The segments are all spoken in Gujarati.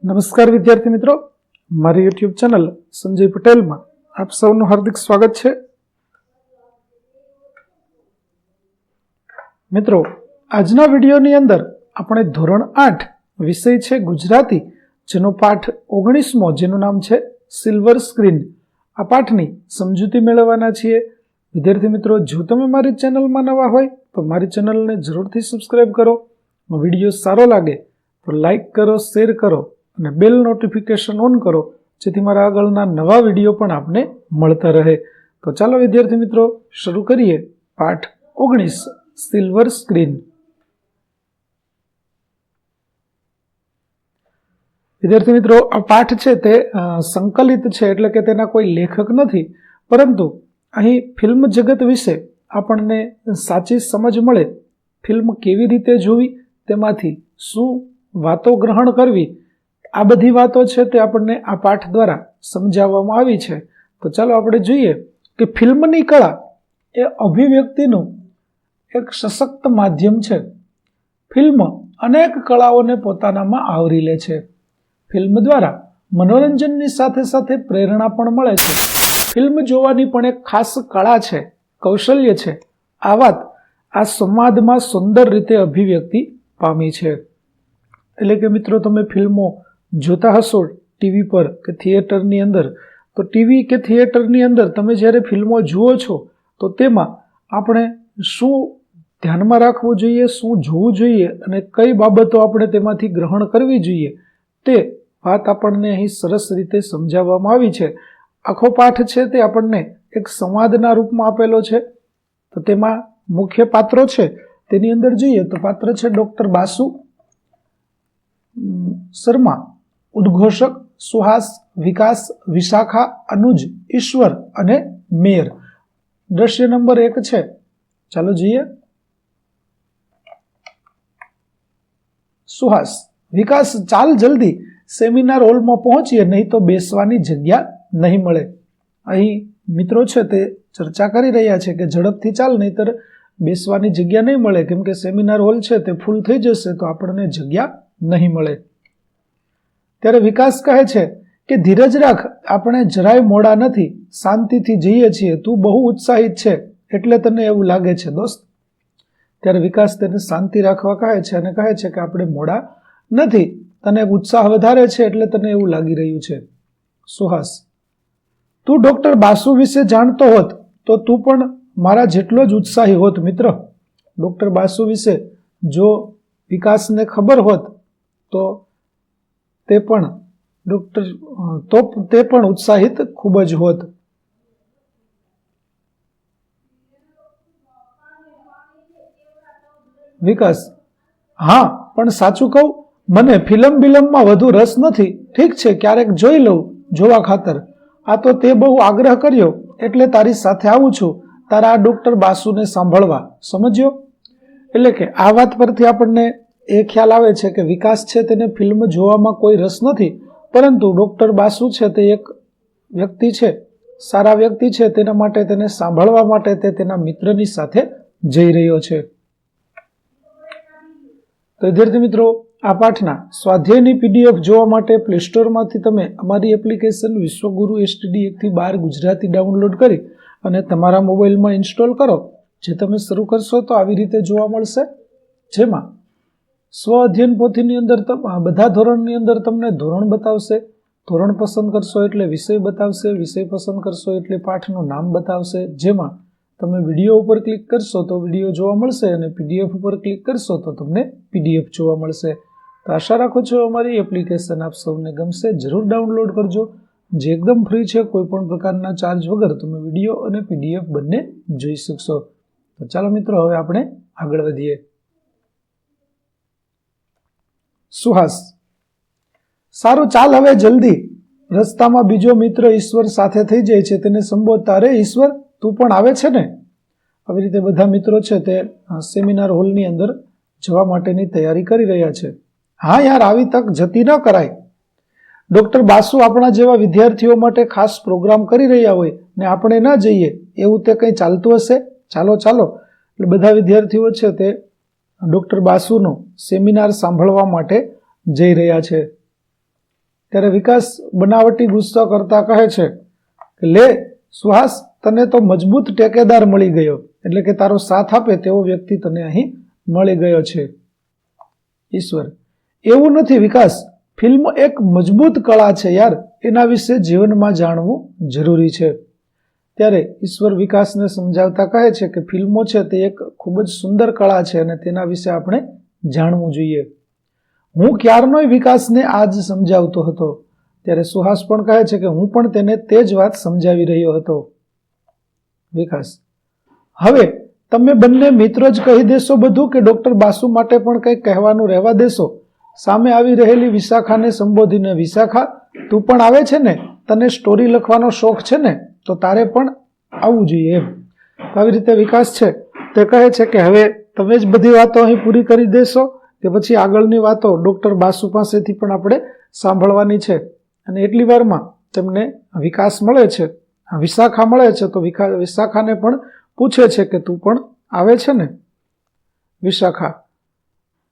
નમસ્કાર વિદ્યાર્થી મિત્રો, મારી યુટ્યુબ ચેનલ સંજય પટેલમાં આપ સૌનું હાર્દિક સ્વાગત છે. મિત્રો, આજના વિડીયોની અંદર આપણે ધોરણ 8 વિષય છે ગુજરાતી, જેનો પાઠ 19મો, જેનું નામ છે સિલ્વર સ્ક્રીન, આ પાઠની સમજૂતી મેળવવાના છીએ. વિદ્યાર્થી મિત્રો, જો તમે મારી ચેનલમાં નવા હોય તો મારી ચેનલને જરૂરથી સબસ્ક્રાઇબ કરો. વિડીયો સારો લાગે તો લાઈક કરો, શેર કરો અને બેલ નોટિફિકેશન ઓન કરો, જેથી મારા આગળના નવા વિડીયો પણ આપને મળતા રહે. તો ચાલો વિદ્યાર્થી મિત્રો, શરૂ કરીએ પાઠ 19 સિલ્વર સ્ક્રીન. વિદ્યાર્થી મિત્રો, આ પાઠ છે તે સંકલિત છે, એટલે કે તેના કોઈ લેખક નથી, પરંતુ અહીં ફિલ્મ જગત વિશે આપણને સાચી સમજ મળે, ફિલ્મ કેવી રીતે જોવી, તેમાંથી શું વાતો ગ્રહણ કરવી, આ બધી વાતો છે તે આપણને આ પાઠ દ્વારા સમજાવવામાં આવી છે. તો ચાલો આપણે જોઈએ કે ફિલ્મની કળા એ અભિવ્યક્તિનું એક સશક્ત માધ્યમ છે. ફિલ્મ અનેક કળાઓને પોતાનામાં આવરી લે છે. ફિલ્મ દ્વારા મનોરંજનની સાથે સાથે પ્રેરણા પણ મળે છે. ફિલ્મ જોવાની પણ એક ખાસ કળા છે, કૌશલ્ય છે. આ વાત આ સંવાદમાં સુંદર રીતે અભિવ્યક્તિ પામી છે. એટલે કે મિત્રો, તમે ફિલ્મો જોતા હશો ટીવી પર કે થિયેટરની અંદર, તો ટીવી કે થિયેટરની અંદર તમે જ્યારે ફિલ્મો જુઓ છો તો તેમાં આપણે શું ધ્યાનમાં રાખવું જોઈએ, શું જોવું જોઈએ અને કઈ બાબતો આપણે તેમાંથી ગ્રહણ કરવી જોઈએ, તે વાત આપણને અહીં સરસ રીતે સમજાવવામાં આવી છે. આખો પાઠ છે તે આપણને એક સંવાદના રૂપમાં આપેલો છે. તો તેમાં મુખ્ય પાત્રો છે, તેની અંદર જોઈએ તો પાત્ર છે ડૉક્ટર બાસુ, શર્મા, ઉદ્ઘોષક, સુહાસ, વિકાસ, વિશાખા, અનુજ, ઈશ્વર અને મેયર. દ્રશ્ય નંબર 1 છે, ચાલો જોઈએ. સુહાસ: વિકાસ, ચાલ જલ્દી, સેમિનાર હોલમાં પહોંચીએ, નહીં તો બેસવાની જગ્યા નહીં મળે. અહીં મિત્રો છે તે ચર્ચા કરી રહ્યા છે કે ઝડપથી ચાલ, નહીતર બેસવાની જગ્યા નહીં મળે, કેમ કે સેમિનાર હોલ છે તે ફૂલ થઈ જશે તો આપણને જગ્યા નહીં મળે. ત્યારે વિકાસ કહે છે કે ધીરજ રાખ, આપણે જરાય મોડા નથી, શાંતિથી જઈએ છીએ, તું બહુ ઉત્સાહિત છે એટલે તને એવું લાગે છે દોસ્ત. ત્યારે વિકાસ તેને શાંતિ રાખવા કહે છે અને કહે છે કે આપણે મોડા નથી, તને ઉત્સાહ વધારે છે એટલે તને એવું લાગી રહ્યું છે. સુહાસ: તું ડૉક્ટર બાસુ વિશે જાણતો હોત તો તું પણ મારા જેટલો જ ઉત્સાહી હોત મિત્ર. ડૉક્ટર બાસુ વિશે જો વિકાસને ખબર હોત તો તે પણ ઉત્સાહિત ખૂબ જ હોત. વિકાસ: હા, પણ સાચું કહું, મને ફિલ્મમાં વધુ રસ નથી. ઠીક છે, ક્યારેક જોઈ લઉં જોવા ખાતર. આ તો તે બહુ આગ્રહ કર્યો એટલે તારી સાથે આવું છું, તારા આ ડૉક્ટર બાસુને સાંભળવા, સમજ્યો? એટલે કે આ વાત પરથી આપણને એ ખ્યાલ આવે છે કે વિકાસ છે તેને ફિલ્મ જોવામાં કોઈ રસ નથી, પરંતુ ડૉક્ટર બાસુ છે તે એક વ્યક્તિ છે, સારા વ્યક્તિ છે, તેના માટે તેને સાંભળવા માટે તે તેના મિત્રની સાથે જઈ રહ્યો છે. તો વિદ્યાર્થી મિત્રો, આ પાઠના સ્વાધ્યાયની PDF જોવા માટે પ્લે સ્ટોરમાંથી તમે અમારી એપ્લિકેશન વિશ્વગુરુ STD 1 થી 12 ગુજરાતી ડાઉનલોડ કરી અને તમારા મોબાઈલમાં ઇન્સ્ટોલ કરો. જે તમે શરૂ કરશો તો આવી રીતે જોવા મળશે, જેમાં સ્વ અધ્યયન પોથીની અંદર બધા ધોરણની અંદર તમને ધોરણ બતાવશે. ધોરણ પસંદ કરશો એટલે વિષય બતાવશે, વિષય પસંદ કરશો એટલે પાઠનું નામ બતાવશે. જેમાં તમે વિડીયો ઉપર ક્લિક કરશો તો વિડીયો જોવા મળશે અને PDF ઉપર ક્લિક કરશો તો તમને PDF જોવા મળશે. તો આશા રાખું છું અમારી એપ્લિકેશન આપ સૌને ગમશે. જરૂર ડાઉનલોડ કરજો, જે એકદમ ફ્રી છે, કોઈ પણ પ્રકારના ચાર્જ વગર તમે વિડીયો અને PDF બંને જોઈ શકશો. તો ચાલો મિત્રો, હવે આપણે આગળ વધીએ. સુહાસ: સારું, ચાલ હવે જલ્દી. રસ્તામાં બીજો મિત્ર ઈશ્વર સાથે થઈ જાય છે, તેને સંબોધતા, અરે ઈશ્વર, તું પણ આવે છે ને? આવી રીતે બધા મિત્રો છે તે સેમિનાર હોલની અંદર જવા માટેની તૈયારી કરી રહ્યા છે. હા યાર, આવી તક જતી ન કરાય. ડૉક્ટર બાસુ આપણા જેવા વિદ્યાર્થીઓ માટે ખાસ પ્રોગ્રામ કરી રહ્યા હોય ને આપણે ન જઈએ, એવું તે કંઈ ચાલતું હશે? ચાલો ચાલો. એટલે બધા વિદ્યાર્થીઓ છે તે ડૉક્ટર બાસુનો સેમિનાર સાંભળવા માટે જઈ રહ્યા છે. ત્યારે વિકાસ બનાવટી ગુસ્સો કરતા કહે છે કે લે સુહાસ, તને તો મજબૂત ટેકેદાર મળી ગયો, એટલે કે તારો સાથ આપે તેવો વ્યક્તિ તને અહીં મળી ગયો છે. ઈશ્વર: એવું નથી વિકાસ, ફિલ્મ એક મજબૂત કળા છે યાર, એના વિશે જીવનમાં જાણવું જરૂરી છે. ત્યારે ઈશ્વર વિકાસને સમજાવતા કહે છે કે ફિલ્મો છે તે એક ખૂબ જ સુંદર કળા છે અને તેના વિશે આપણે જાણવું જોઈએ. હું ક્યારનોય વિકાસને આજ સમજાવતો હતો. ત્યારે સુહાસ પણ કહે છે કે હું પણ તેને તે જ વાત સમજાવી રહ્યો હતો. વિકાસ: હવે તમે બંને મિત્રો જ કહી દેશો બધું, કે ડોક્ટર બાસુ માટે પણ કંઈક કહેવાનું રહેવા દેશો? સામે આવી રહેલી વિશાખાને સંબોધીને, વિશાખા, તું પણ આવે છે ને? તને સ્ટોરી લખવાનો શોખ છે ને? તો તારે પણ આવવું જોઈએ એમ. આવી રીતે વિકાસ છે તે કહે છે કે હવે તમે જ બધી વાતો અહીં પૂરી કરી દેશો, કે પછી આગળની વાતો ડોક્ટર બાસુ પાસેથી પણ આપણે સાંભળવાની છે. અને એટલી વારમાં તેમને વિકાસ મળે છે, વિશાખા મળે છે, તો વિશાખાને પણ પૂછે છે કે તું પણ આવે છે ને? વિશાખા: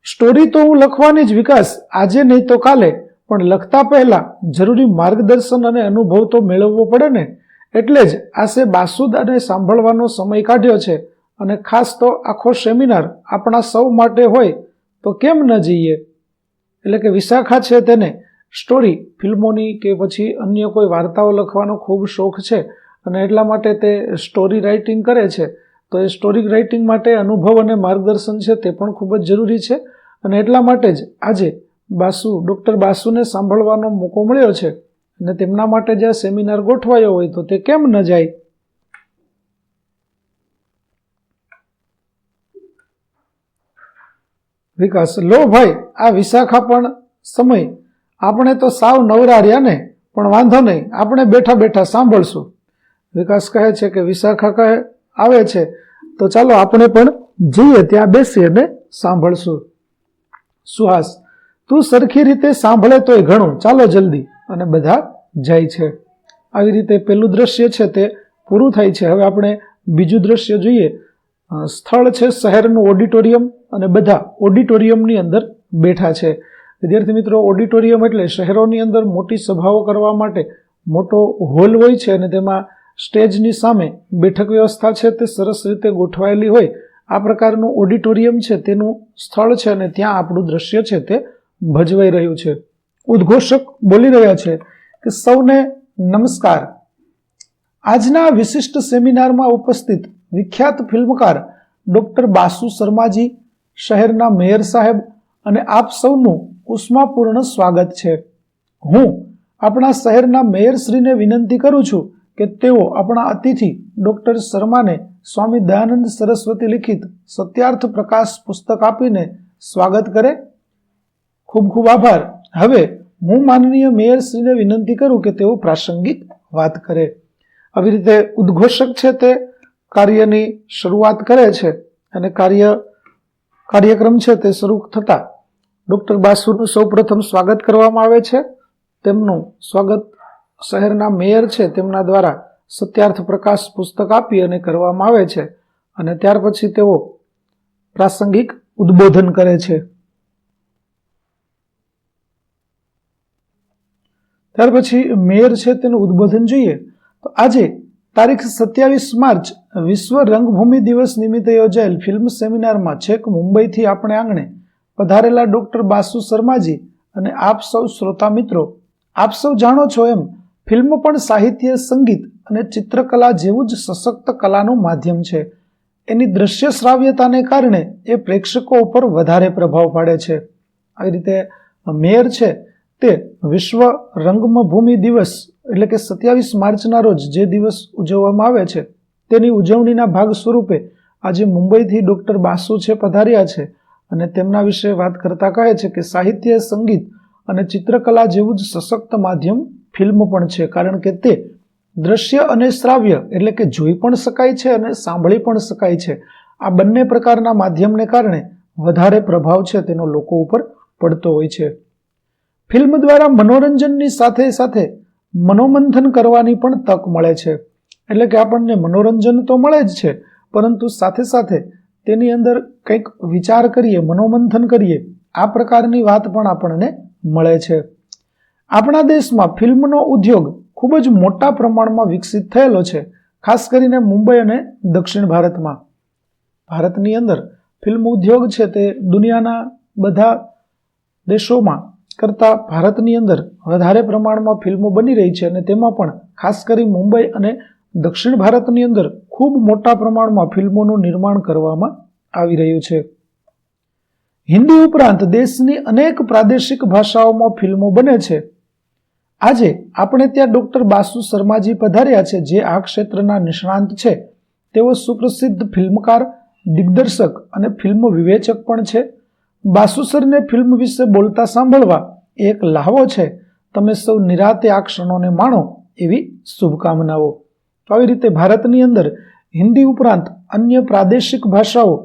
સ્ટોરી તો હું લખવાની જ વિકાસ, આજે નહીં તો કાલે, પણ લખતા પહેલા જરૂરી માર્ગદર્શન અને અનુભવ તો મેળવવો પડે ને, એટલે જ આસે બાસુદાને સાંભળવાનો સમય કાઢ્યો છે. અને ખાસ તો આખો સેમિનાર આપણા સૌ માટે હોય તો કેમ ન જઈએ? એટલે કે વિશાખા છે તેને સ્ટોરી, ફિલ્મોની કે પછી અન્ય કોઈ વાર્તાઓ લખવાનો ખૂબ શોખ છે અને એટલા માટે તે સ્ટોરી રાઇટિંગ કરે છે. તો એ સ્ટોરી રાઇટિંગ માટે અનુભવ અને માર્ગદર્શન છે તે પણ ખૂબ જ જરૂરી છે. અને એટલા માટે જ આજે ડોક્ટર બાસુને સાંભળવાનો મોકો મળ્યો છે અને તેમના માટે જે સેમિનાર ગોઠવાયો હોય તો તે કેમ ન જાય? વિકાસ: લો ભાઈ, આ વિશાખા પણ સમય, આપણે તો સાવ નવરા રહ્યા ને, પણ વાંધો નહીં, આપણે બેઠા બેઠા સાંભળશું. વિકાસ કહે છે કે વિશાખા કહે આવે છે તો ચાલો આપણે પણ જઈએ, ત્યાં બેસી અને સાંભળશું. સુહાસ: તું સરખી રીતે સાંભળે તોય ઘણું, ચાલો જલ્દી. અને બધા જાય છે. આવી રીતે પેલું દ્રશ્ય છે તે પૂરું થાય છે. હવે આપણે બીજું દ્રશ્ય જોઈએ. સ્થળ છે શહેરનું ઓડિટોરિયમ અને બધા ઓડિટોરિયમની અંદર બેઠા છે. વિદ્યાર્થી મિત્રો, ઓડિટોરિયમ એટલે શહેરોની અંદર મોટી સભાઓ કરવા માટે મોટો હોલ હોય છે અને તેમાં સ્ટેજની સામે બેઠક વ્યવસ્થા છે તે સરસ રીતે ગોઠવાયેલી હોય. આ પ્રકારનું ઓડિટોરિયમ છે તેનું સ્થળ છે અને ત્યાં આપણું દ્રશ્ય છે તે ભજવાઈ રહ્યું છે. ઉદ્ઘોષક બોલી રહ્યા છે કે સૌને નમસ્કાર. આજના વિશિષ્ટ સેમિનારમાં ઉપસ્થિત વિખ્યાત ફિલ્મકાર ડોક્ટર બાસુ શર્માજી, શહેરના મેયર સાહેબ અને આપ સૌનું ઉષ્માપૂર્ણ સ્વાગત છે. હું આપણા શહેરના મેયરશ્રીને વિનંતી કરું છું કે તેઓ આપણા અતિથિ ડોક્ટર શર્માને સ્વામી દયાનંદ સરસ્વતી લિખિત સત્યાર્થ પ્રકાશ પુસ્તક આપીને સ્વાગત કરે. ખૂબ ખૂબ આભાર. હવે હું માનનીય મેયરશ્રીને વિનંતી કરું કે તેઓ પ્રાસંગિક વાત કરે. આવી રીતે ઉદ્ઘોષક છે તે કાર્યની શરૂઆત કરે છે અને કાર્યક્રમ છે તે શરૂ થતા ડોક્ટર બાસુનું સૌપ્રથમ સ્વાગત કરવામાં આવે છે. તેમનું સ્વાગત શહેરના મેયર છે તેમના દ્વારા સત્યાર્થ પ્રકાશ પુસ્તક આપી અને કરવામાં આવે છે અને ત્યાર પછી તેઓ પ્રાસંગિક ઉદ્બોધન કરે છે. ત્યાર પછી મેયર છે તેનું ઉદ્બોધન જોઈએ તો આજે તારીખ 27 માર્ચ વિશ્વ રંગભૂમિ દિવસ નિમિત્તે યોજાયેલ ફિલ્મ સેમિનારમાં છેક મુંબઈથી આપણે આંગણે પધારેલા ડોક્ટર બાસુ શર્માજી અને આપ સૌ શ્રોતા મિત્રો, આપ સૌ જાણો છો એમ ફિલ્મ પણ સાહિત્ય, સંગીત અને ચિત્રકલા જેવું જ સશક્ત કલાનું માધ્યમ છે. એની દ્રશ્ય શ્રાવ્યતાને કારણે એ પ્રેક્ષકો ઉપર વધારે પ્રભાવ પાડે છે. આવી રીતે મેયર છે તે વિશ્વ રંગભૂમિ દિવસ એટલે કે 27 માર્ચના રોજ જે દિવસ ઉજવવામાં આવે છે તેની ઉજવણીના ભાગ સ્વરૂપે આજે મુંબઈથી ડોક્ટર બાસુ છે પધાર્યા છે અને તેમના વિશે વાત કરતા કહે છે કે સાહિત્ય, સંગીત અને ચિત્રકલા જેવું જ સશક્ત માધ્યમ ફિલ્મ પણ છે, કારણ કે તે દ્રશ્ય અને શ્રાવ્ય એટલે કે જોઈ પણ શકાય છે અને સાંભળી પણ શકાય છે. આ બંને પ્રકારના માધ્યમને કારણે વધારે પ્રભાવ છે તેનો લોકો ઉપર પડતો હોય છે. ફિલ્મ દ્વારા મનોરંજનની સાથે સાથે મનોમંથન કરવાની પણ તક મળે છે. એટલે કે આપણને મનોરંજન તો મળે જ છે, પરંતુ સાથે સાથે તેની અંદર કંઈક વિચાર કરીએ, મનોમંથન કરીએ, આ પ્રકારની વાત પણ આપણને મળે છે. આપણા દેશમાં ફિલ્મનો ઉદ્યોગ ખૂબ જ મોટા પ્રમાણમાં વિકસિત થયેલો છે, ખાસ કરીને મુંબઈ અને દક્ષિણ ભારતમાં. ભારતની અંદર ફિલ્મ ઉદ્યોગ છે તે દુનિયાના બધા દેશોમાં કરતાં ભારતની અંદર વધારે પ્રમાણમાં ફિલ્મો બની રહી છે અને તેમાં પણ ખાસ કરી મુંબઈ અને દક્ષિણ ભારતની અંદર ખૂબ મોટા પ્રમાણમાં ફિલ્મોનું નિર્માણ કરવામાં આવી રહ્યું છે. હિન્દી ઉપરાંત દેશની અનેક પ્રાદેશિક ભાષાઓમાં ફિલ્મો બને છે. આજે આપણે ત્યાં ડોક્ટર બાસુ શર્માજી પધાર્યા છે, જે આ ક્ષેત્રના નિષ્ણાંત છે. તેઓ સુપ્રસિદ્ધ ફિલ્મકાર, દિગ્દર્શક અને ફિલ્મ વિવેચક પણ છે. બાસુ સરને ફિલ્મ વિશે બોલતા સાંભળવા એક લહાવો છે. તમે સૌ નિરાતે આ ક્ષણોને માણો એવી શુભકામનાઓ. તો આવી રીતે ભારતની અંદર હિન્દી ઉપરાંત અન્ય પ્રાદેશિક ભાષાઓ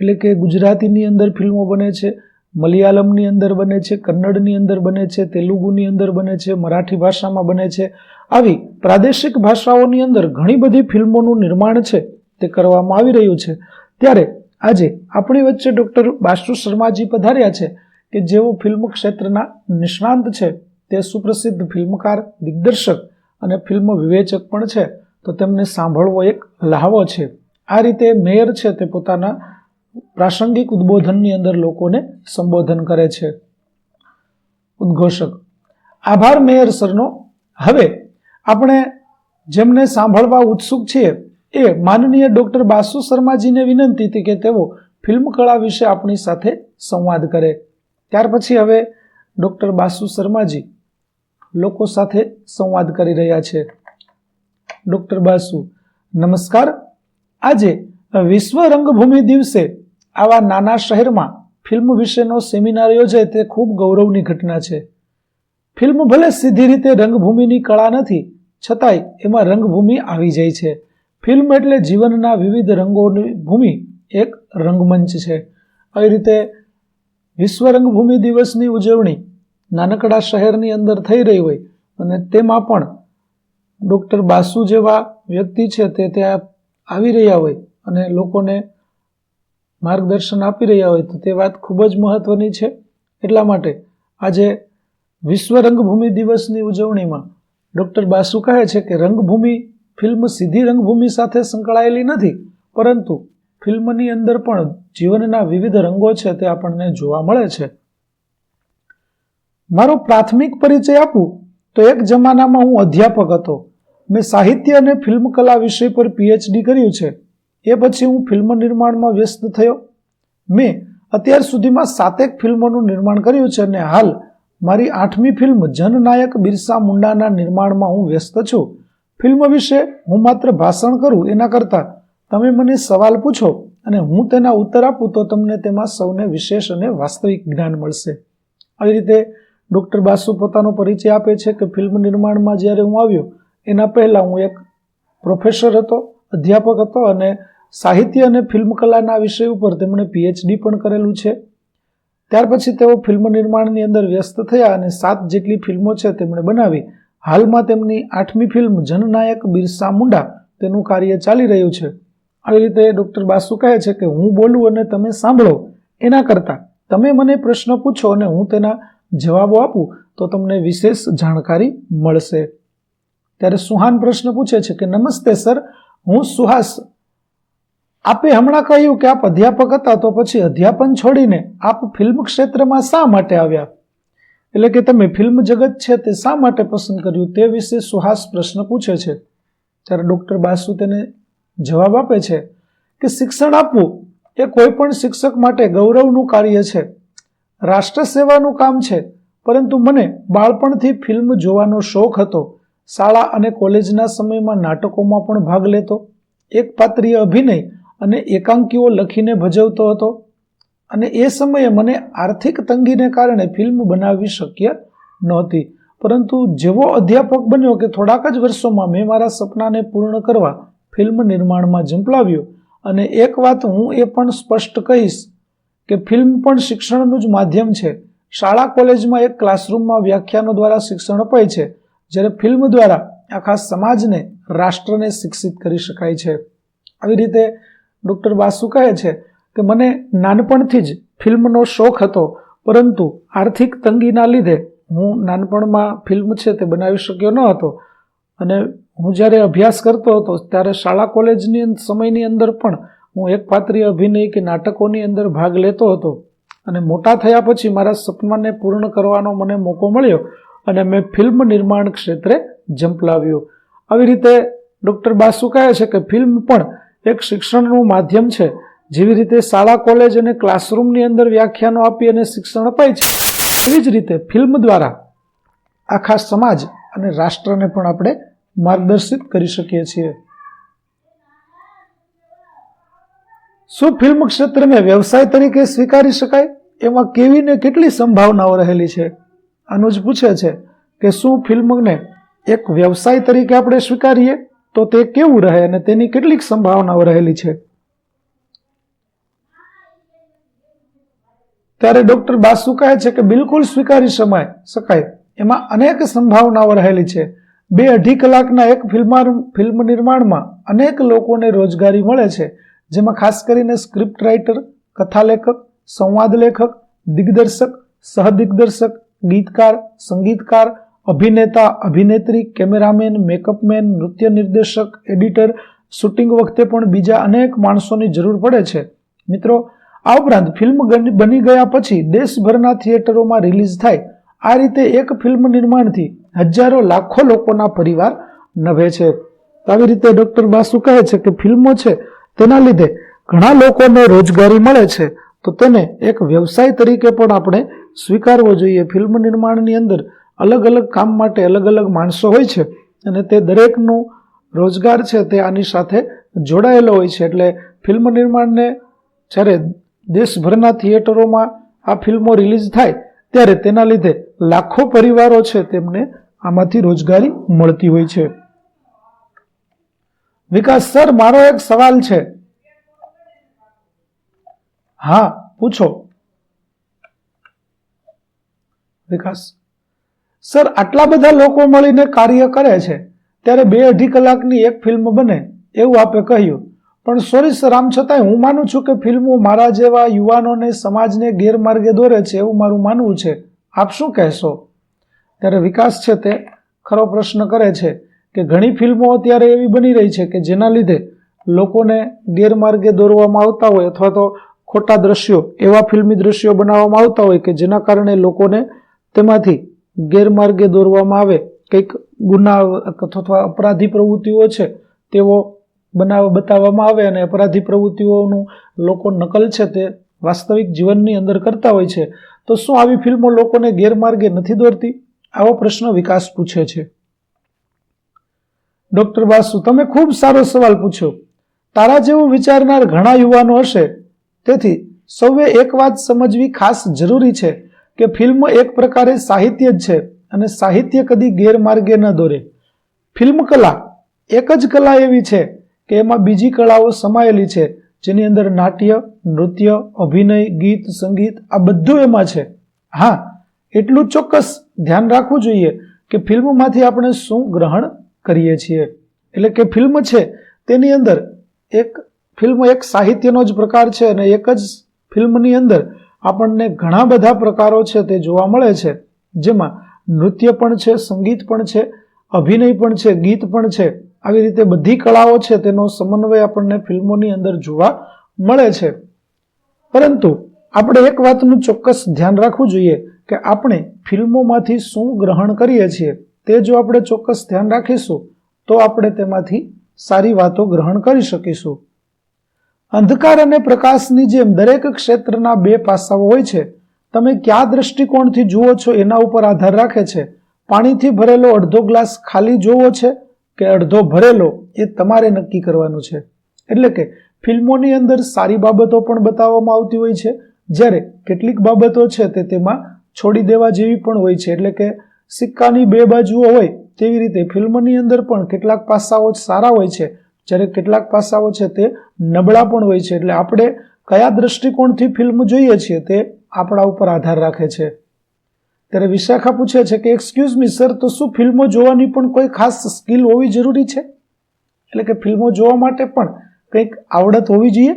એટલે કે ગુજરાતીની અંદર ફિલ્મો બને છે, મલયાલમની અંદર બને છે, કન્નડની અંદર બને છે, તેલુગુની અંદર બને છે, મરાઠી ભાષામાં બને છે. આવી પ્રાદેશિક ભાષાઓની અંદર ઘણી બધી ફિલ્મોનું નિર્માણ છે તે કરવામાં આવી રહ્યું છે. ત્યારે આજે આપણી વચ્ચે ડોક્ટર બાસુ શર્માજી પધાર્યા છે કે જેઓ ફિલ્મ ક્ષેત્રના નિષ્ણાંત છે. તે સુપ્રસિદ્ધ ફિલ્મકાર, દિગ્દર્શક અને ફિલ્મ વિવેચક પણ છે. તો તેમને સાંભળવો એક લહાવો છે. આ રીતે મેયર છે તે પોતાના પ્રાસંગિક ઉદ્બોધનની અંદર લોકોને સંબોધન કરે છે. ઉદ્ઘોષક: આભાર મેયર સરનો. હવે આપણે જેમને સાંભળવા ઉત્સુક છીએ એ માનનીય ડોક્ટર બાસુ શર્માજીને વિનંતી હતી કે તેઓ ફિલ્મ કળા વિશે આપણી સાથે સંવાદ કરે. ત્યાર પછી હવે ડોક્ટર બાસુ શર્માજી લોકો સાથે સંવાદ કરી રહ્યા છે. ડોક્ટર બાસુ: નમસ્કાર. આજે વિશ્વ રંગભૂમિ દિવસે આવા નાના શહેરમાં ફિલ્મ વિશેનો સેમિનાર યોજાય તે ખૂબ ગૌરવની ઘટના છે. ફિલ્મ ભલે સીધી રીતે રંગભૂમિની કળા નથી, છતાંય એમાં રંગભૂમિ આવી જાય છે. ફિલ્મ એટલે જીવનના વિવિધ રંગોની ભૂમિ, એક રંગમંચ છે. આવી રીતે વિશ્વ રંગભૂમિ દિવસની ઉજવણી નાનકડા શહેરની અંદર થઈ રહી હોય અને તેમાં પણ ડોક્ટર બાસુ જેવા વ્યક્તિ છે તે ત્યાં આવી રહ્યા હોય અને લોકોને માર્ગદર્શન આપી રહ્યા હોય તો તે વાત ખૂબ જ મહત્વની છે. એટલા માટે આજે વિશ્વ રંગભૂમિ દિવસની ઉજવણીમાં ડોક્ટર બાસુ કહે છે કે રંગભૂમિ, ફિલ્મ સીધી રંગભૂમિ સાથે સંકળાયેલી નથી, પરંતુ ફિલ્મની અંદર પણ જીવનના વિવિધ રંગો છે તે આપણને જોવા મળે છે. મારો પ્રાથમિક પરિચય આપું તો એક જમાનામાં હું અધ્યાપક હતો. મેં સાહિત્ય અને ફિલ્મ કલા વિષય પર PhD કર્યું છે. એ પછી હું ફિલ્મ નિર્માણમાં વ્યસ્ત થયો. મેં અત્યાર સુધીમાં 7 ફિલ્મોનું નિર્માણ કર્યું છે અને હાલ મારી 8મી ફિલ્મ જનનાયક બિરસા મુંડાના નિર્માણમાં હું વ્યસ્ત છું. ફિલ્મ વિશે હું માત્ર ભાષણ કરું એના કરતાં તમે મને સવાલ પૂછો અને હું તેના ઉત્તર આપું તો તમને તેમાં સૌને વિશેષ અને વાસ્તવિક જ્ઞાન મળશે. આવી રીતે ડોક્ટર બાસુ પોતાનો પરિચય આપે છે કે ફિલ્મ નિર્માણમાં જ્યારે હું આવ્યો એના પહેલાં હું એક પ્રોફેસર હતો, અધ્યાપક હતો અને સાહિત્ય અને ફિલ્મ કલાના વિષય ઉપર તેમણે PhD પણ કરેલું છે. ત્યાર પછી તેઓ ફિલ્મ નિર્માણની અંદર વ્યસ્ત થયા અને 7 જેટલી ફિલ્મો છે તેમણે બનાવી. હાલમાં તેમની 8મી ફિલ્મ જનનાયક બિરસા મુંડા તેનું કાર્ય ચાલી રહ્યું છે. આવી રીતે ડોક્ટર બાસુ કહે છે કે હું બોલું અને તમે સાંભળો એના કરતાં તમે મને પ્રશ્ન પૂછો અને હું તેના જવાબો આપું તો તમને વિશેષ જાણકારી મળશે. ત્યારે સુહાન પ્રશ્ન પૂછે છે કે નમસ્તે સર, હું સુહાસ. આપે હમણાં કહ્યું કે આપ અધ્યાપક હતા, તો પછી અધ્યાપન છોડીને આપ ફિલ્મ ક્ષેત્રમાં શા માટે આવ્યા? એટલે કે તમે ફિલ્મ જગત છે તે શા માટે પસંદ કર્યું તે વિશે સુહાસ પ્રશ્ન પૂછે છે. ત્યારે ડોક્ટર બાસુ તેને જવાબ આપે છે કે શિક્ષણ આપવું એ કોઈ પણ શિક્ષક માટે ગૌરવનું કાર્ય છે, રાષ્ટ્ર સેવાનું કામ છે. પરંતુ મને બાળપણથી ફિલ્મ જોવાનો શોખ હતો. શાળા અને કોલેજના સમયમાં નાટકોમાં પણ ભાગ લેતો, એક પાત્રીય અભિનય અને એકાંકીઓ લખીને ભજવતો હતો અને એ સમયે મને આર્થિક તંગીને કારણે ફિલ્મ બનાવવી શક્ય નહોતી. પરંતુ જેવો અધ્યાપક બન્યો કે થોડાક જ વર્ષોમાં મેં મારા સપનાને પૂર્ણ કરવા ફિલ્મ નિર્માણમાં ઝંપલાવ્યો. અને એક વાત હું એ પણ સ્પષ્ટ કહીશ કે ફિલ્મ પણ શિક્ષણનું જ માધ્યમ છે. શાળા કોલેજમાં એક ક્લાસરૂમમાં વ્યાખ્યાનો દ્વારા શિક્ષણ અપાય છે, જ્યારે ફિલ્મ દ્વારા આખા સમાજને, રાષ્ટ્રને શિક્ષિત કરી શકાય છે. આવી રીતે ડોક્ટર બાસુ કહે છે કે મને નાનપણથી જ ફિલ્મનો શોખ હતો, પરંતુ આર્થિક તંગીના લીધે હું નાનપણમાં ફિલ્મ છે તે બનાવી શક્યો ન હતો, અને હું જ્યારે અભ્યાસ કરતો હતો ત્યારે શાળા કોલેજની સમયની અંદર પણ હું એક પાત્રીય અભિનય કે નાટકોની અંદર ભાગ લેતો હતો, અને મોટા થયા પછી મારા સપનાને પૂર્ણ કરવાનો મને મોકો મળ્યો અને મેં ફિલ્મ નિર્માણ ક્ષેત્રે ઝંપલાવ્યું. આવી રીતે ડૉક્ટર બાસુ કહે છે કે ફિલ્મ પણ એક શિક્ષણનું માધ્યમ છે. જેવી રીતે શાળા કોલેજ અને ક્લાસરૂમની અંદર વ્યાખ્યાનો આપી અને શિક્ષણ અપાય છે, એવી જ રીતે ફિલ્મ દ્વારા આખા સમાજ અને રાષ્ટ્રને પણ આપણે માર્ગદર્શિત કરી શકીએ છીએ. શું ફિલ્મ ક્ષેત્રને વ્યવસાય તરીકે સ્વીકારી શકાય? એમાં કેવી ને કેટલી સંભાવનાઓ રહેલી છે. આનું જ પૂછે છે કે શું ફિલ્મને એક વ્યવસાય તરીકે આપણે સ્વીકારીએ તો તે કેવું રહે અને તેની કેટલીક સંભાવનાઓ રહેલી છે. ત્યારે ડૉક્ટર બાસુ કહે છે કે બિલકુલ સ્વીકારી શકાય. એમાં અનેક સંભાવનાઓ રહેલી છે. 2-2.5 કલાકના એક ફિલ્મ નિર્માણમાં અનેક લોકોને રોજગારી મળે છે, જેમાં ખાસ કરીને સ્ક્રિપ્ટ રાઇટર, કથાલેખક, સંવાદ લેખક, દિગ્દર્શક, સહદિગ્દર્શક, ગીતકાર, સંગીતકાર, અભિનેતા, અભિનેત્રી, કેમેરામેન, મેકઅપમેન, નૃત્ય નિર્દેશક, એડિટર, શૂટિંગ વખતે પણ બીજા અનેક માણસોની જરૂર પડે છે. મિત્રો, આ ઉપરાંત ફિલ્મ બની ગયા પછી દેશભરના થિયેટરોમાં રિલીઝ થાય. આ રીતે એક ફિલ્મ નિર્માણથી હજારો લાખો લોકોના પરિવાર નભે છે. આવી રીતે ડૉક્ટર બાસુ કહે છે કે ફિલ્મો છે તેના લીધે ઘણા લોકોને રોજગારી મળે છે, તો તેને એક વ્યવસાય તરીકે પણ આપણે સ્વીકારવો જોઈએ. ફિલ્મ નિર્માણની અંદર અલગ અલગ કામ માટે અલગ અલગ માણસો હોય છે, અને તે દરેકનું રોજગાર છે તે આની સાથે જોડાયેલો હોય છે. એટલે ફિલ્મ નિર્માણને જ્યારે દેશભરના થિયેટરોમાં આ ફિલ્મો રિલીઝ થાય ત્યારે તેના લીધે લાખો પરિવારો છે તેમને આમાંથી રોજગારી મળતી હોય છે. વિકાસ સર, મારો એક સવાલ છે. હા, પૂછો. વિકાસ: સર, આટલા બધા લોકો મળીને કાર્ય કરે છે ત્યારે 2-2.5 કલાકની એક ફિલ્મ બને એવું આપે કહ્યું, પણ સોરી સર, આમ છતાંય હું માનું છું કે ફિલ્મો મારા જેવા યુવાનોને, સમાજને ગેરમાર્ગે દોરે છે એવું મારું માનવું છે. આપ શું કહેશો? ત્યારે વિકાસ છે તે ખરો પ્રશ્ન કરે છે કે ઘણી ફિલ્મો અત્યારે એવી બની રહી છે કે જેના લીધે લોકોને ગેરમાર્ગે દોરવામાં આવતા હોય, અથવા તો ખોટા દ્રશ્યો, એવા ફિલ્મી દ્રશ્યો બનાવવામાં આવતા હોય કે જેના કારણે લોકોને તેમાંથી ગેરમાર્ગે દોરવામાં આવે. કંઈક ગુના અથવા અપરાધી પ્રવૃત્તિઓ છે તેવો બતાવવામાં આવે, અને અપરાધી પ્રવૃત્તિઓનું લોકો નકલ છે તે વાસ્તવિક જીવનની અંદર કરતા હોય છે. તો શું આવી ફિલ્મો લોકોને ગેરમાર્ગે નથી દોરતી? આવો પ્રશ્ન વિકાસ પૂછે છે. ડૉક્ટર બાસુ: તમે ખૂબ સારો સવાલ પૂછ્યો. તારા જેવું વિચારનાર ઘણા યુવાનો હશે, તેથી સૌએ એક વાત સમજવી ખાસ જરૂરી છે કે ફિલ્મ એક પ્રકારે સાહિત્ય જ છે, અને સાહિત્ય કદી ગેરમાર્ગે ન દોરે. ફિલ્મ કલા એક જ કલા એવી છે કે એમાં બીજી કળાઓ સમાયેલી છે, જેની અંદર નાટ્ય, નૃત્ય, અભિનય, ગીત, સંગીત આ બધું એમાં છે. હા, એટલું ચોક્કસ ધ્યાન રાખવું જોઈએ કે ફિલ્મમાંથી આપણે શું ગ્રહણ કરીએ છીએ. એટલે કે ફિલ્મ છે તેની અંદર ફિલ્મ એક સાહિત્યનો જ પ્રકાર છે, અને એક જ ફિલ્મની અંદર આપણને ઘણા બધા પ્રકારો છે તે જોવા મળે છે, જેમાં નૃત્ય પણ છે, સંગીત પણ છે, અભિનય પણ છે, ગીત પણ છે. આવી રીતે બધી કળાઓ છે તેનો સમન્વય આપણને ફિલ્મોની અંદર જોવા મળે છે. પરંતુ આપણે એક વાતનું ચોક્કસ ધ્યાન રાખવું જોઈએ કે આપણે ફિલ્મોમાંથી શું ગ્રહણ કરીએ છીએ. તે જો આપણે ચોક્કસ ધ્યાન રાખીશું તો આપણે તેમાંથી સારી વાતો ગ્રહણ કરી શકીશું. અંધકાર અને પ્રકાશની જેમ દરેક ક્ષેત્રના 2 પાસાઓ હોય છે. તમે કયા દ્રષ્ટિકોણથી જુઓ છો એના ઉપર આધાર રાખે છે. પાણીથી ભરેલો અડધો ગ્લાસ ખાલી જોવો છે કે અડધો ભરેલો, એ તમારે નક્કી કરવાનું છે. એટલે કે ફિલ્મોની અંદર સારી બાબતો પણ બતાવવામાં આવતી હોય છે, જ્યારે કેટલીક બાબતો છે તે તેમાં છોડી દેવા જેવી પણ હોય છે. એટલે કે સિક્કાની 2 બાજુઓ હોય તેવી રીતે ફિલ્મની અંદર પણ કેટલાક પાસાઓ સારા હોય છે, જ્યારે કેટલાક પાસાઓ છે તે નબળા પણ હોય છે. એટલે આપણે કયા દ્રષ્ટિકોણથી ફિલ્મ જોઈએ છીએ તે આપણા ઉપર આધાર રાખે છે. ત્યારે વિશાખા પૂછે છે કે એક્સક્યુઝ મી સર, તો શું ફિલ્મો જોવાની પણ કોઈ ખાસ સ્કિલ હોવી જરૂરી છે? એટલે કે ફિલ્મો જોવા માટે પણ કંઈક આવડત હોવી જોઈએ?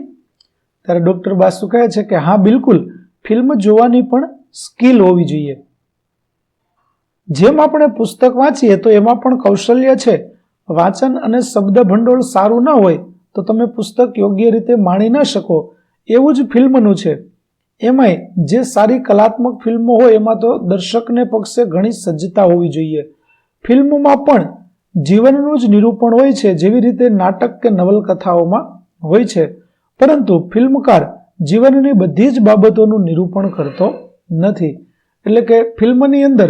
ત્યારે ડૉક્ટર બાસુ કહે છે કે હા, બિલકુલ, ફિલ્મ જોવાની પણ સ્કિલ હોવી જોઈએ. જેમ આપણે પુસ્તક વાંચીએ તો એમાં પણ કૌશલ્ય છે. વાંચન અને શબ્દ ભંડોળ સારું ન હોય તો તમે પુસ્તક યોગ્ય રીતે માણી ન શકો. એવું જ ફિલ્મનું છે. એમાંય જે સારી કલાત્મક ફિલ્મો હોય એમાં તો દર્શકને પક્ષે ઘણી સજ્જતા હોવી જોઈએ. ફિલ્મમાં પણ જીવનનું જ નિરૂપણ હોય છે, જેવી રીતે નાટક કે નવલકથાઓમાં હોય છે. પરંતુ ફિલ્મકાર જીવનની બધી જ બાબતોનું નિરૂપણ કરતો નથી. એટલે કે ફિલ્મની અંદર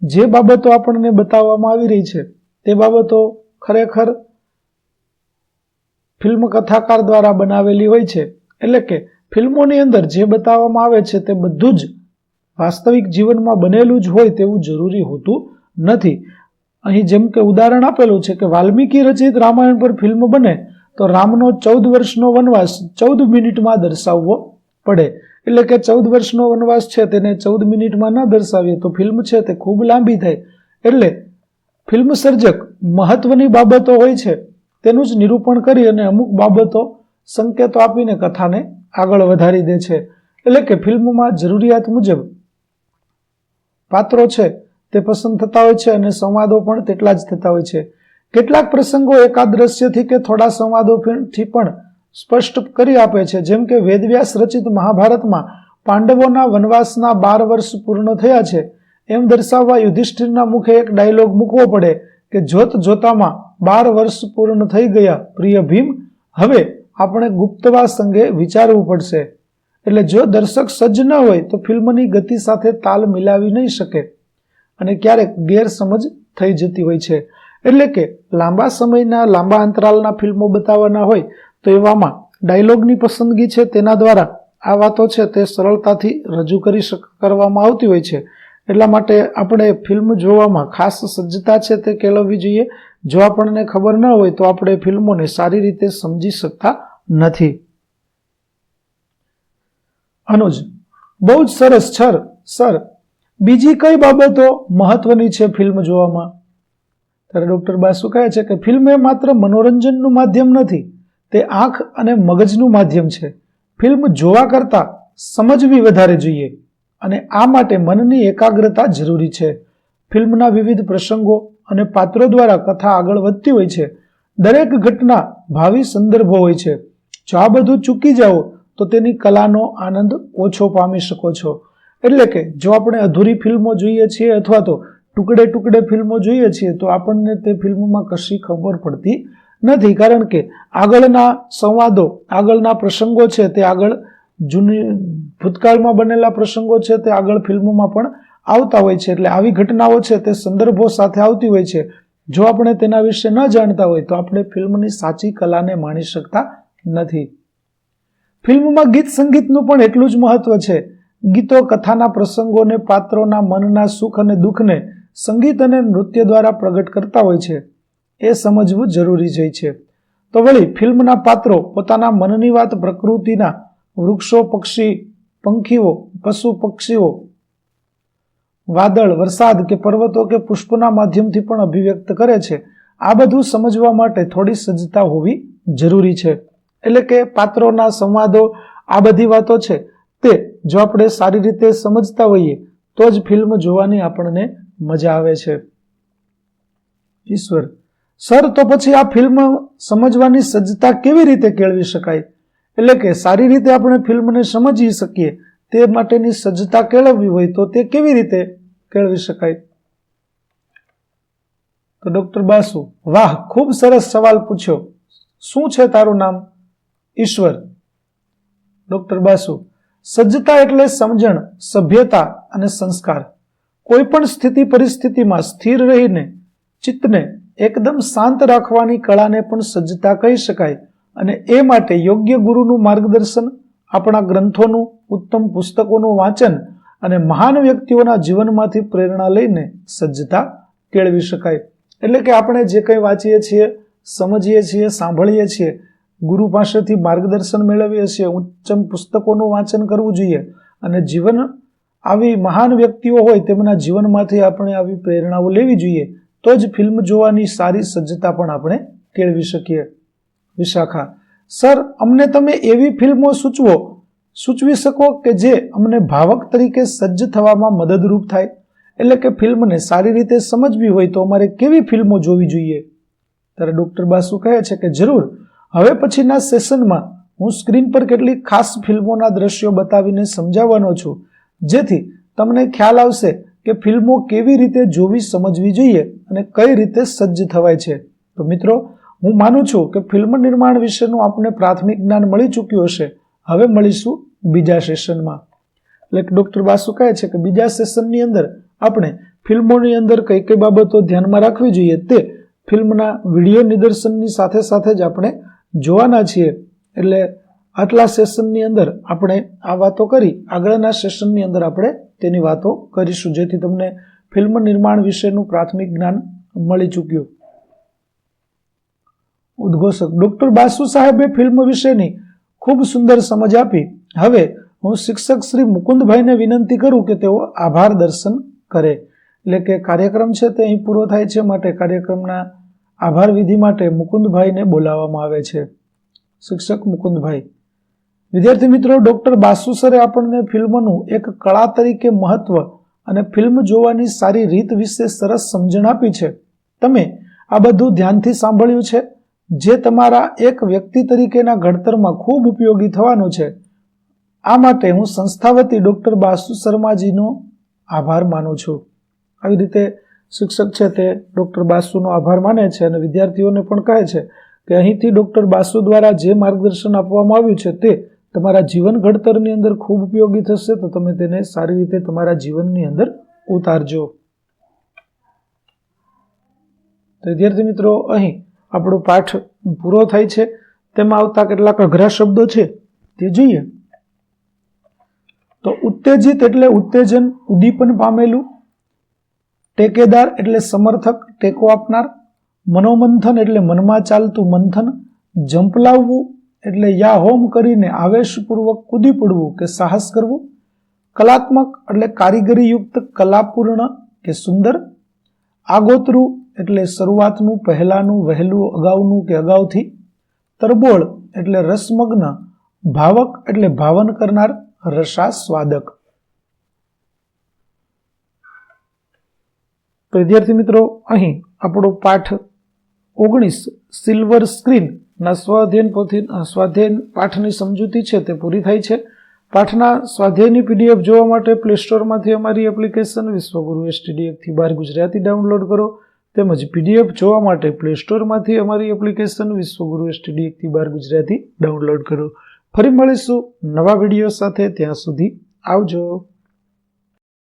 જે બાબતો આપણને બતાવવામાં આવી રહી છે તે બાબતો ખરેખર ફિલ્મ કથાકાર દ્વારા બનાવેલી હોય છે. એટલે કે ફિલ્મોની અંદર જે બતાવવામાં આવે છે તે બધું જ વાસ્તવિક જીવનમાં બનેલું જ હોય તેવું જરૂરી હોતું નથી. અહીં જેમ કે ઉદાહરણ આપેલું છે કે વાલ્મીકી રચિત રામાયણ પર ફિલ્મ બને તો રામનો 14 વર્ષનો વનવાસ 14 મિનિટમાં દર્શાવવો પડે. એટલે કે 14 વર્ષનો વનવાસ છે તેને 14 મિનિટમાં ન દર્શાવીએ તો ફિલ્મ છે તે ખૂબ લાંબી થાય. એટલે ફિલ્મ સર્જક મહત્વની બાબતો હોય છે તેનું જ નિરૂપણ કરી અને અમુક બાબતો સંકેતો આપીને કથાને આગળ વધારી દે છે. એટલે કે ફિલ્મમાં જરૂરિયાત મુજબ પાત્રો છે તે પસંદ થતા હોય છે અને સંવાદો પણ તેટલા જ થતા હોય છે. કેટલાક પ્રસંગો એકાદ દ્રશ્યથી કે થોડા સંવાદોથી પણ સ્પષ્ટ કરી આપે છે. જેમ કે વેદવ્યાસ રચિત મહાભારતમાં પાંડવોના વનવાસના 12 વર્ષ પૂર્ણ થયા છે એમ દર્શાવવા યુધિષ્ઠિરના મુખે એક ડાયલોગ મૂકવો પડે કે જોત જોતામાં 12 વર્ષ પૂર્ણ થઈ ગયા પ્રિય ભીમ, હવે આપણે ગુપ્તવાસ અંગે વિચારવું પડશે. એટલે જો દર્શક સજ્જ ન હોય તો ફિલ્મની ગતિ સાથે તાલ મિલાવી નહીં શકે અને ક્યારેક ગેરસમજ થઈ જતી હોય છે. એટલે કે લાંબા સમયના લાંબા અંતરાલના ફિલ્મો બતાવવાના હોય તો એવામાં ડાયલોગની પસંદગી છે તેના દ્વારા આ વાતો છે તે સરળતાથી રજૂ કરવામાં આવતી હોય છે. એટલા માટે આપણે ફિલ્મ જોવામાં ખાસ સજ્જતા છે તે કેળવવી જોઈએ. જો આપણને ખબર ન હોય તો આપણે ફિલ્મોને સારી રીતે સમજી શકતા નથી. અનુજ: બહુ જ સરસ સર, બીજી કઈ બાબતો મહત્વની છે ફિલ્મ જોવામાં? ત્યારે ડોક્ટર બાસુ કહે છે કે ફિલ્મ એ માત્ર મનોરંજનનું માધ્યમ નથી, તે આંખ અને મગજનું માધ્યમ છે. ફિલ્મ જોવા કરતા સમજવી વધારે જોઈએ અને આ માટે મનની એકાગ્રતા જરૂરી છે. ફિલ્મના વિવિધ પ્રસંગો અને પાત્રો દ્વારા કથા આગળ વધતી હોય છે. દરેક ઘટના ભાવિ સંદર્ભો હોય છે. જો આ બધું ચૂકી જાઓ તો તેની કલાનો આનંદ ઓછો પામી શકો છો. એટલે કે જો આપણે અધૂરી ફિલ્મો જોઈએ છીએ અથવા તો ટુકડે ટુકડે ફિલ્મો જોઈએ છીએ તો આપણને તે ફિલ્મમાં કશી ખબર પડતી નથી. કારણ કે આગળના સંવાદો, આગળના પ્રસંગો છે તે આગળ જૂની ભૂતકાળમાં બનેલા પ્રસંગો છે તે આગળ ફિલ્મોમાં પણ આવતા હોય છે. એટલે આવી ઘટનાઓ છે તે સંદર્ભો સાથે આવતી હોય છે. જો આપણે તેના વિશે ન જાણતા હોય તો આપણે ફિલ્મની સાચી કલાને માણી શકતા નથી. ફિલ્મમાં ગીત સંગીતનું પણ એટલું જ મહત્વ છે. ગીતો કથાના પ્રસંગોને, પાત્રોના મનના સુખ અને દુઃખને સંગીત અને નૃત્ય દ્વારા પ્રગટ કરતા હોય છે. એ સમજવું જરૂરી છે. તો વળી ફિલ્મના પાત્રો પોતાના મનની વાત પ્રકૃતિના વૃક્ષો, પંખીઓ, પશુ પક્ષીઓ, વાદળ, વરસાદ કે પર્વતો કે પુષ્પના માધ્યમથી પણ અભિવ્યક્ત કરે છે. આ બધું સમજવા માટે થોડી સજ્જતા હોવી જરૂરી છે. એટલે કે પાત્રોના સંવાદો, આ બધી વાતો છે તે જો આપણે સારી રીતે સમજતા હોઈએ તો જ ફિલ્મ જોવાની આપણને મજા આવે છે. ઈશ્વર: સર, તો પછી આ ફિલ્મ સમજવાની સજ્જતા કેવી રીતે કેળવી શકાય? એટલે કે સારી રીતે આપણે ફિલ્મને સમજી શકીએ તે માટેની સજ્જતા કેળવવી હોય તો તે કેવી રીતે કેળવી શકાય? તો ડોક્ટર બાસુ: વાહ, ખૂબ સરસ સવાલ પૂછ્યો. શું છે તારું નામ? ઈશ્વર. ડોક્ટર બાસુ: સજ્જતા એટલે સમજણ, સભ્યતા અને સંસ્કાર. કોઈ પણ સ્થિતિ પરિસ્થિતિમાં સ્થિર રહીને ચિત્તને એકદમ શાંત રાખવાની કળાને પણ સજ્જતા કહી શકાય. અને એ માટે યોગ્ય ગુરુનું માર્ગદર્શન, આપણા ગ્રંથોનું, ઉત્તમ પુસ્તકોનું વાંચન અને મહાન વ્યક્તિઓના જીવનમાંથી પ્રેરણા લઈને સજ્જતા કેળવી શકાય. એટલે કે આપણે જે કંઈ વાંચીએ છીએ, સમજીએ છીએ, સાંભળીએ છીએ, ગુરુ પાસેથી માર્ગદર્શન મેળવીએ છીએ, ઉત્તમ પુસ્તકોનું વાંચન કરવું જોઈએ અને જીવન આવી મહાન વ્યક્તિઓ હોય તેમના જીવનમાંથી આપણે આવી પ્રેરણાઓ લેવી જોઈએ. તો જ ફિલ્મ જોવાની સારી સજ્જતા પણ આપણે કેળવી શકીએ. વિશાખા: સર, અમને તમે એવી ફિલ્મો સૂચવી શકો કે જે અમને ભાવક તરીકે સજ્જ થવામાં મદદરૂપ થાય? એટલે કે ફિલ્મને સારી રીતે સમજવી હોય તો અમારે કેવી ફિલ્મો જોવી જોઈએ? ત્યારે ડૉક્ટર બાસુ કહે છે કે જરૂર, હવે પછીના સેશનમાં હું સ્ક્રીન પર કેટલીક ખાસ ફિલ્મોના દ્રશ્યો બતાવીને સમજાવવાનો છું, જેથી તમને ખ્યાલ આવશે કે ફિલ્મો કેવી રીતે જોવી સમજવી જોઈએ અને કઈ રીતે સજ્જ થવાય છે. તો મિત્રો, હું માનું છું કે ફિલ્મ નિર્માણ વિશેનું આપને પ્રાથમિક જ્ઞાન મળી ચૂક્યું હશે. હવે મળીશું બીજા સેશનમાં. એટલે ડૉક્ટર બાસુ કહે છે કે બીજા સેશનની અંદર આપણે ફિલ્મોની અંદર કઈ કઈ બાબતો ધ્યાનમાં રાખવી જોઈએ તે ફિલ્મના વિડીયો નિદર્શનની સાથે સાથે જ આપણે જોવાના છીએ. એટલે આટલા સેશનની અંદર આપણે આ વાતો કરી, આગળના સેશનની અંદર આપણે તેની વાતો કરીશું, જેથી તમને ફિલ્મ નિર્માણ વિશેનું પ્રાથમિક જ્ઞાન મળી ચૂક્યું. ઉદ્ઘોષક: ડૉક્ટર બાસુ સાહેબે ફિલ્મ વિશેની ખૂબ સુંદર સમજ આપી. હવે હું શિક્ષક શ્રી મુકુંદભાઈને વિનંતી કરું કે તેઓ આભાર દર્શન કરે. એટલે કે કાર્યક્રમ છે તે અહીં પૂરો થાય છે, માટે કાર્યક્રમના આભાર વિધિ માટે મુકુંદભાઈને બોલાવવામાં આવે છે. શિક્ષક મુકુંદભાઈ. વિદ્યાર્થી મિત્રો, ડૉક્ટર બાસુ સરે આપણને ફિલ્મનું એક કળા તરીકે મહત્વ અને ફિલ્મ જોવાની સારી રીત વિશે સરસ સમજણ આપી છે. તમે આ બધું ધ્યાનથી સાંભળ્યું છે, જે તમારા એક વ્યક્તિ તરીકેના ઘડતરમાં ખૂબ ઉપયોગી થવાનું છે. આ માટે હું સંસ્થા વતી ડૉક્ટર બાસુ શર્માજીનો આભાર માનું છું. આવી રીતે શિક્ષક છે તે ડૉક્ટર બાસુનો આભાર માને છે અને વિદ્યાર્થીઓને પણ કહે છે કે અહીંથી ડૉક્ટર બાસુ દ્વારા જે માર્ગદર્શન આપવામાં આવ્યું છે તે તમારા જીવન ઘડતરની અંદર ખૂબ ઉપયોગી થશે, તો તમે તેને સારી રીતે તમારા જીવનની અંદર ઉતારજો. તો વિદ્યાર્થી મિત્રો, અહીં આપણો પાઠ પૂરો થાય છે. તેમાં આવતા કેટલાક અઘરા શબ્દો છે તે જોઈએ. તો ઉત્તેજિત એટલે ઉત્તેજન, ઉદ્દીપન પામેલું. ટેકેદાર એટલે સમર્થક, ટેકો આપનાર. મનોમંથન એટલે મનમાં ચાલતું મંથન. ઝંપલાવવું એટલે યા હોમ કરીને આવેશપૂર્વક કૂદી પડવું કે સાહસ કરવું. કલાત્મક એટલે કારીગરીયુક્ત, કલાપૂર્ણ કે સુંદર. આગોતરું એટલે શરૂઆતનું, પહેલાનું, વહેલું, અગાઉનું કે અગાઉથી. તરબોળ એટલે રસમગ્ન. ભાવક એટલે ભાવન કરનાર, રસાસ્વાદક. તો વિદ્યાર્થી મિત્રો, અહીં આપણો પાઠ 19 સિલ્વર સ્ક્રીન ના સ્વાધ્યાય પાઠની સમજૂતી છે તે પૂરી થાય છે. પાઠના સ્વાધ્યાયની પીડીએફ જોવા માટે પ્લે સ્ટોરમાંથી અમારી એપ્લિકેશન વિશ્વગુરુ STDF-થી 12 ગુજરાતી ડાઉનલોડ કરો, તેમજ પીડીએફ જોવા માટે પ્લે સ્ટોરમાંથી અમારી એપ્લિકેશન વિશ્વગુરુ STDF-થી 12 ગુજરાતી ડાઉનલોડ કરો. ફરી મળીશું નવા વિડીયો સાથે. ત્યાં સુધી આવજો.